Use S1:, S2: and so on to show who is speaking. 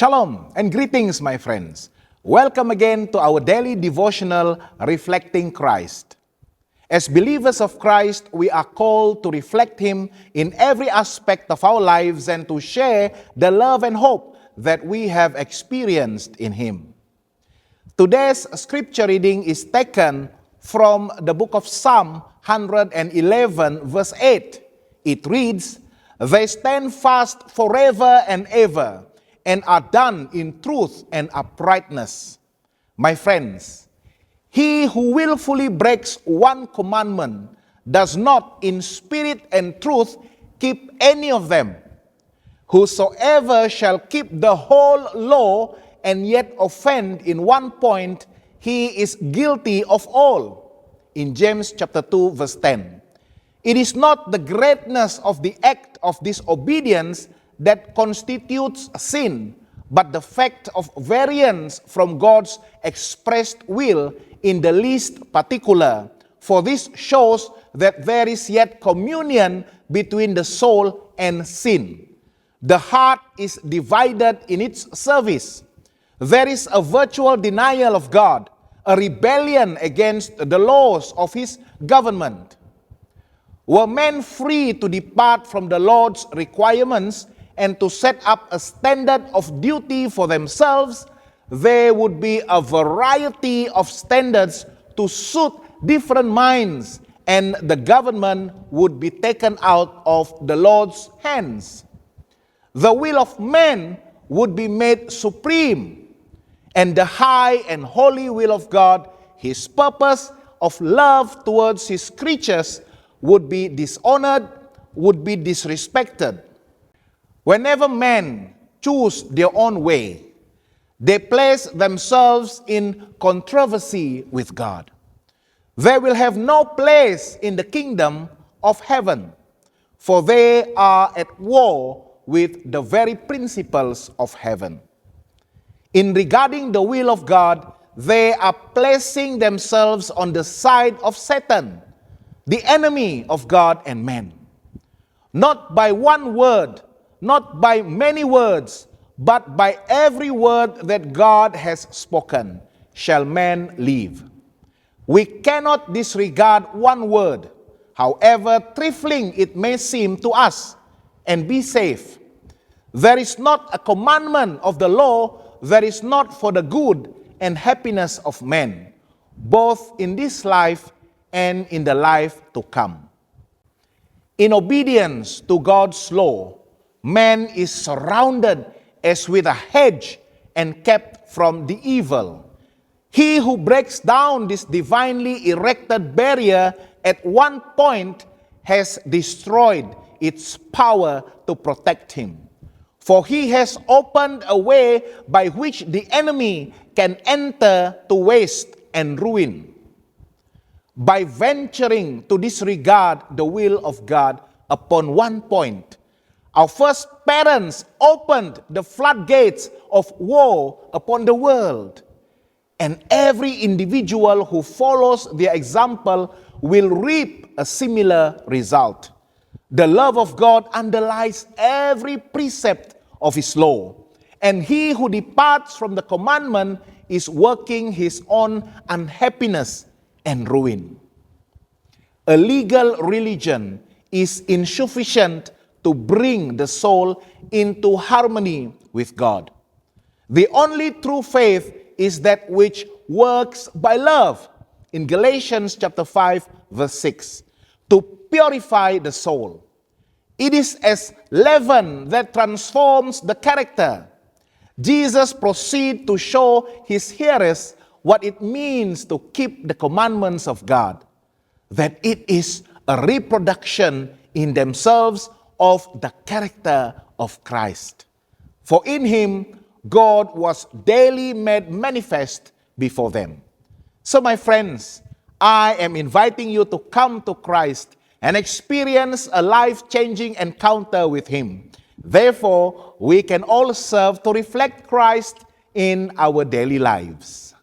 S1: Shalom and greetings, my friends. Welcome again to our daily devotional, Reflecting Christ. As believers of Christ, we are called to reflect Him in every aspect of our lives and to share the love and hope that we have experienced in Him. Today's scripture reading is taken from the book of Psalm 111, verse 8. It reads, "They stand fast forever and ever, and are done in truth and uprightness." My friends, he who willfully breaks one commandment does not in spirit and truth keep any of them. Whosoever shall keep the whole law and yet offend in one point, he is guilty of all. In James chapter 2, verse 10. It is not the greatness of the act of disobedience that constitutes sin, but the fact of variance from God's expressed will in the least particular. For this shows that there is yet communion between the soul and sin. The heart is divided in its service. There is a virtual denial of God, a rebellion against the laws of His government. Were men free to depart from the Lord's requirements and to set up a standard of duty for themselves, there would be a variety of standards to suit different minds, and the government would be taken out of the Lord's hands. The will of man would be made supreme, and the high and holy will of God, His purpose of love towards His creatures, would be dishonored, would be disrespected. Whenever men choose their own way, they place themselves in controversy with God. They will have no place in the kingdom of heaven, for they are at war with the very principles of heaven. In regarding the will of God, they are placing themselves on the side of Satan, the enemy of God and man. Not by one word, not by many words, but by every word that God has spoken shall man live. We cannot disregard one word, however trifling it may seem to us, and be safe. There is not a commandment of the law that is not for the good and happiness of men, both in this life and in the life to come. In obedience to God's law, man is surrounded as with a hedge and kept from the evil. He who breaks down this divinely erected barrier at one point has destroyed its power to protect him. For he has opened a way by which the enemy can enter to waste and ruin. By venturing to disregard the will of God upon one point, our first parents opened the floodgates of war upon the world, and every individual who follows their example will reap a similar result. The love of God underlies every precept of His law, and he who departs from the commandment is working his own unhappiness and ruin. A legal religion is insufficient to bring the soul into harmony with God. The only true faith is that which works by love, in Galatians chapter 5, verse 6, to purify the soul. It is as leaven that transforms the character. Jesus proceeds to show His hearers what it means to keep the commandments of God, that it is a reproduction in themselves of the character of Christ. For in Him, God was daily made manifest before them. So my friends, I am inviting you to come to Christ and experience a life-changing encounter with Him. Therefore, we can all serve to reflect Christ in our daily lives.